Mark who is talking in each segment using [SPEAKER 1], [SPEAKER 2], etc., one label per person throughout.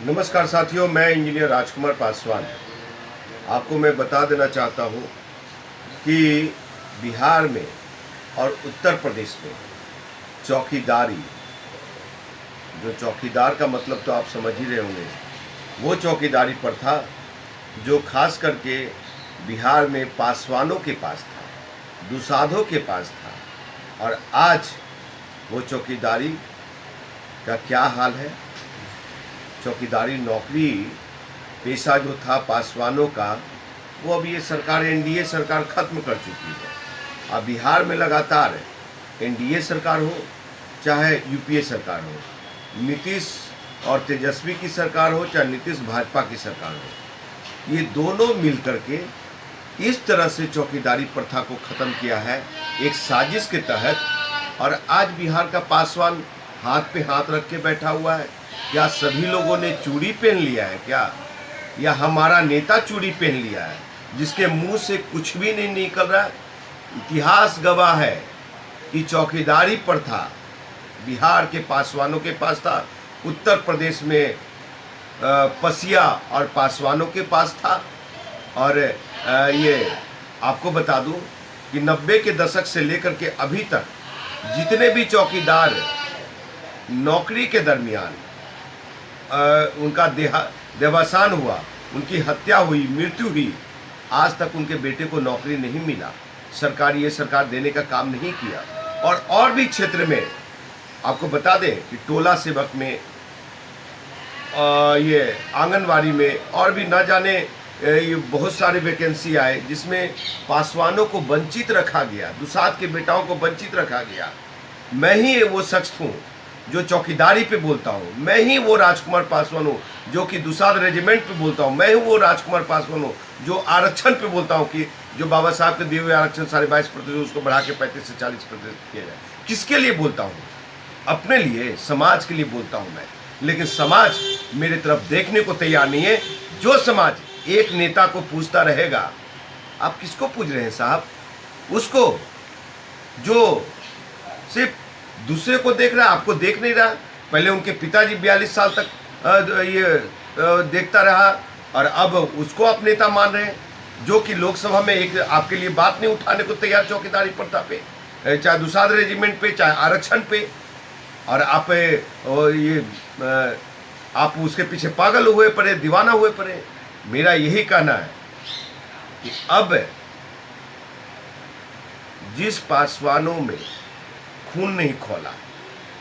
[SPEAKER 1] नमस्कार साथियों, मैं इंजीनियर राजकुमार पासवान आपको मैं बता देना चाहता हूँ कि बिहार में और उत्तर प्रदेश में चौकीदारी, जो चौकीदार का मतलब तो आप समझ ही रहे होंगे, वो चौकीदारी प्रथा जो खास करके बिहार में पासवानों के पास था, दुसाधों के पास था, और आज वो चौकीदारी का क्या हाल है। चौकीदारी नौकरी पेशा जो था पासवानों का, वो अब ये सरकार एनडीए सरकार खत्म कर चुकी है। अब बिहार में लगातार एनडीए सरकार हो चाहे यूपीए सरकार हो, नीतीश और तेजस्वी की सरकार हो चाहे नीतीश भाजपा की सरकार हो, ये दोनों मिलकर के इस तरह से चौकीदारी प्रथा को ख़त्म किया है एक साजिश के तहत। और आज बिहार का पासवान हाथ पे हाथ रख के बैठा हुआ है। क्या सभी लोगों ने चूड़ी पहन लिया है क्या, या हमारा नेता चूड़ी पहन लिया है जिसके मुंह से कुछ भी नहीं निकल रहा। इतिहास गवाह है कि चौकीदारी प्रथा बिहार के पासवानों के पास था, उत्तर प्रदेश में पसिया और पासवानों के पास था। और ये आपको बता दूं कि 90 के दशक से लेकर के अभी तक जितने भी चौकीदार नौकरी के दरमियान उनका देहावसान हुआ, उनकी हत्या हुई, मृत्यु हुई, आज तक उनके बेटे को नौकरी नहीं मिला। ये सरकार देने का काम नहीं किया। और भी क्षेत्र में आपको बता दें कि टोला सेवक में, ये आंगनवाड़ी में, और भी ना जाने ये बहुत सारे वैकेंसी आए जिसमें पासवानों को वंचित रखा गया, दुसाध के बेटाओं को वंचित रखा गया। मैं ही वो शख्स हूँ जो चौकीदारी पे बोलता हूँ, मैं ही वो राजकुमार पासवान हूँ जो कि दुसाध रेजिमेंट पे बोलता हूँ, मैं ही वो राजकुमार पासवान हूँ जो आरक्षण पे बोलता हूँ कि जो बाबा साहब के दिए हुए आरक्षण 22.5% उसको बढ़ा के 35 से 40% किया जाए। किसके लिए बोलता हूँ? अपने लिए, समाज के लिए बोलता हूँ मैं। लेकिन समाज मेरे तरफ देखने को तैयार नहीं है। जो समाज एक नेता को पूछता रहेगा, आप किसको पूछ रहे हैं साहब? उसको जो सिर्फ दूसरे को देख रहा है, आपको देख नहीं रहा। पहले उनके पिताजी 42 साल तक देखता रहा और अब उसको आप नेता मान रहे हैं, जो कि लोकसभा में एक आपके लिए बात नहीं उठाने को तैयार चौकीदारी प्रथा पे, चाहे दुसाध रेजिमेंट पे, चाहे आरक्षण पे। और आप उसके पीछे पागल हुए पड़े, दीवाना हुए पड़े। मेरा यही कहना है कि अब जिस पासवानों में खून नहीं खोला,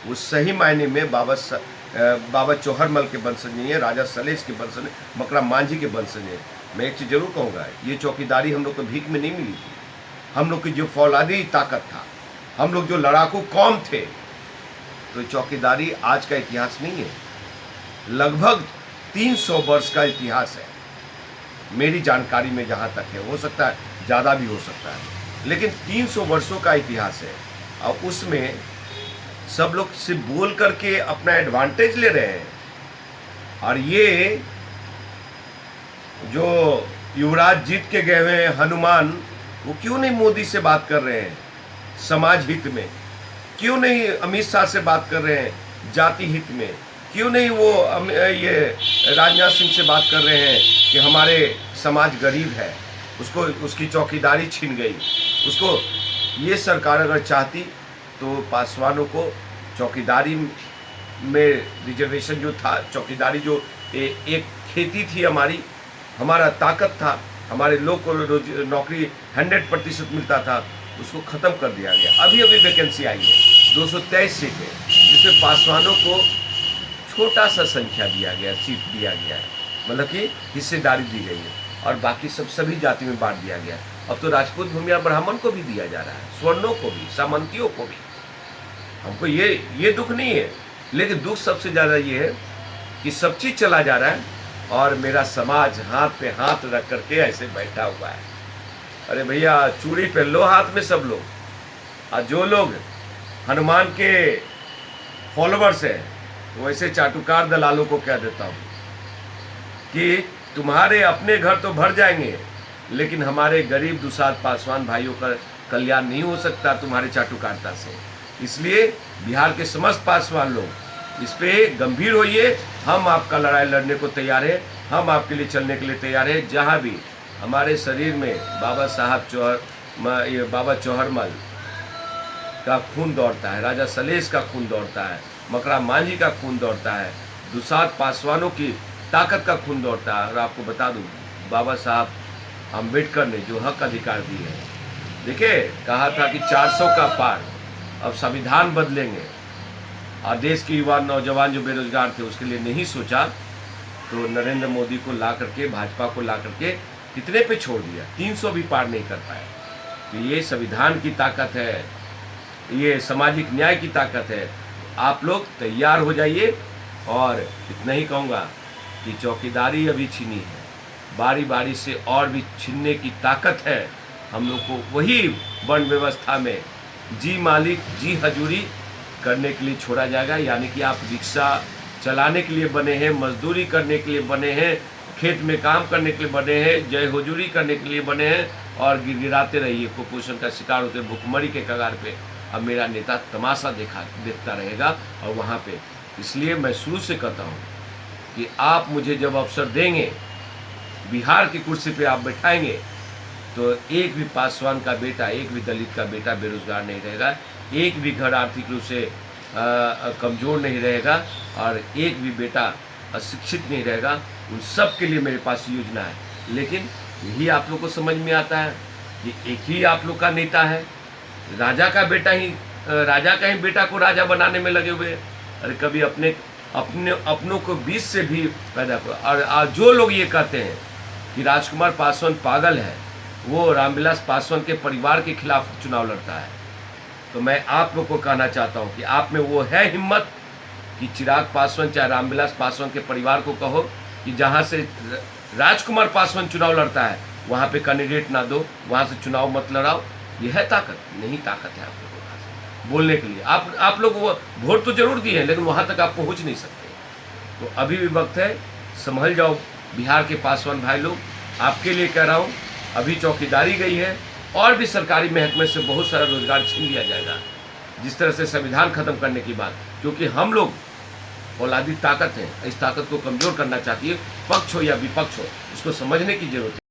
[SPEAKER 1] वो सही मायने में बाबा चौहरमल के वंशज नहीं है, राजा सलेश के वंशज, मकरा मांझी के वंशज है। मैं एक चीज़ जरूर कहूँगा, ये चौकीदारी हम लोग को भीख में नहीं मिली थी। हम लोग की जो फौलादी ताकत था, हम लोग जो लड़ाकू कौम थे, तो चौकीदारी आज का इतिहास नहीं है, लगभग 300 वर्ष का इतिहास है मेरी जानकारी में जहाँ तक है। हो सकता है ज़्यादा भी हो सकता है, लेकिन 300 वर्षों का इतिहास है। और उसमें सब लोग सिर्फ बोल करके अपना एडवांटेज ले रहे हैं। और ये जो युवराज जीत के गए हुए हैं हनुमान, वो क्यों नहीं मोदी से बात कर रहे हैं समाज हित में? क्यों नहीं अमित शाह से बात कर रहे हैं जाति हित में? क्यों नहीं वो ये राजनाथ सिंह से बात कर रहे हैं कि हमारे समाज गरीब है, उसकी चौकीदारी छीन गई उसको? ये सरकार अगर चाहती तो पासवानों को चौकीदारी में रिजर्वेशन जो था, चौकीदारी जो एक खेती थी हमारा ताकत था, हमारे लोग को नौकरी 100% मिलता था, उसको ख़त्म कर दिया गया। अभी वैकेंसी आई है 223 सीटें, जिसमें पासवानों को छोटा सा संख्या दिया गया, सीट दिया गया है, मतलब कि हिस्सेदारी दी गई है, और बाकी सभी जाति में बांट दिया गया। अब तो राजपूत, भूमिया, ब्राह्मण को भी दिया जा रहा है, स्वर्णों को भी, सामंतियों को भी। हमको ये दुख नहीं है, लेकिन दुख सबसे ज़्यादा ये है कि सब चीज़ चला जा रहा है और मेरा समाज हाथ पे हाथ रख करके ऐसे बैठा हुआ है। अरे भैया, चूड़ी पहन लो हाथ में सब लोग। और जो लोग हनुमान के फॉलोवर्स हैं, वैसे चाटुकार दलालों को कह देता हूँ कि तुम्हारे अपने घर तो भर जाएंगे, लेकिन हमारे गरीब दुसाध पासवान भाइयों का कल्याण नहीं हो सकता तुम्हारे चाटुकारिता से। इसलिए बिहार के समस्त पासवान लोग इस पे गंभीर होइए, हम आपका लड़ाई लड़ने को तैयार है, हम आपके लिए चलने के लिए तैयार है। जहाँ भी हमारे शरीर में बाबा चौहरमल का खून दौड़ता है, राजा सलेश का खून दौड़ता है, मकरा मांझी का खून दौड़ता है, दुसाध पासवानों की ताकत का खून दौड़ता है। और आपको बता दूं, बाबा साहब अम्बेडकर ने जो हक अधिकार दिए हैं, देखिए कहा था कि 400 का पार, अब संविधान बदलेंगे, और देश के युवा नौजवान जो बेरोजगार थे उसके लिए नहीं सोचा, तो नरेंद्र मोदी को ला करके, भाजपा को ला करके कितने पे छोड़ दिया, 300 भी पार नहीं कर पाए। तो ये संविधान की ताकत है, ये सामाजिक न्याय की ताकत है। आप लोग तैयार हो जाइए। और इतना ही कहूँगा कि चौकीदारी अभी छीनी है, बारी बारी से और भी छीनने की ताकत है। हम लोग को वही वन व्यवस्था में जी मालिक जी हजूरी करने के लिए छोड़ा जाएगा। यानी कि आप रिक्शा चलाने के लिए बने हैं, मजदूरी करने के लिए बने हैं, खेत में काम करने के लिए बने हैं, जय हुजूरी करने के लिए बने हैं, और गिड़गिड़ाते रहिए, कुपोषण का शिकार होते, भुखमरी के कगार पे। अब मेरा नेता तमाशा देखता रहेगा और वहाँ पे। इसलिए मैं शुरू से कहता हूँ कि आप मुझे जब अवसर देंगे, बिहार की कुर्सी पे आप बैठाएंगे, तो एक भी पासवान का बेटा, एक भी दलित का बेटा बेरोजगार नहीं रहेगा, एक भी घर आर्थिक रूप से कमज़ोर नहीं रहेगा, और एक भी बेटा अशिक्षित नहीं रहेगा। उन सब के लिए मेरे पास योजना है। लेकिन यही आप लोग को समझ में आता है कि एक ही आप लोग का नेता है, राजा का ही बेटा को राजा बनाने में लगे हुए हैं। अरे कभी अपनों को बीच से भी पैदा करो। और जो लोग ये कहते हैं कि राजकुमार पासवान पागल है, वो रामविलास पासवान के परिवार के खिलाफ चुनाव लड़ता है, तो मैं आप लोग को कहना चाहता हूँ कि आप में वो है हिम्मत कि चिराग पासवान चाहे रामविलास पासवान के परिवार को कहो कि जहाँ से राजकुमार पासवान चुनाव लड़ता है वहाँ पे कैंडिडेट ना दो, वहाँ से चुनाव मत लड़ाओ। ये है ताकत? नहीं ताकत है आप लोगों के पास बोलने के लिए। आप लोग वो वोट तो जरूर दिए हैं, लेकिन वहाँ तक आप पहुँच नहीं सकते। तो अभी भी वक्त है, संभल जाओ बिहार के पासवान भाई लोग। आपके लिए कह रहा हूँ, अभी चौकीदारी गई है, और भी सरकारी महकमे से बहुत सारा रोजगार छीन लिया जाएगा, जिस तरह से संविधान खत्म करने की बात। क्योंकि हम लोग औलादी ताकत है, इस ताकत को कमजोर करना चाहती है, पक्ष हो या विपक्ष हो, इसको समझने की जरूरत है।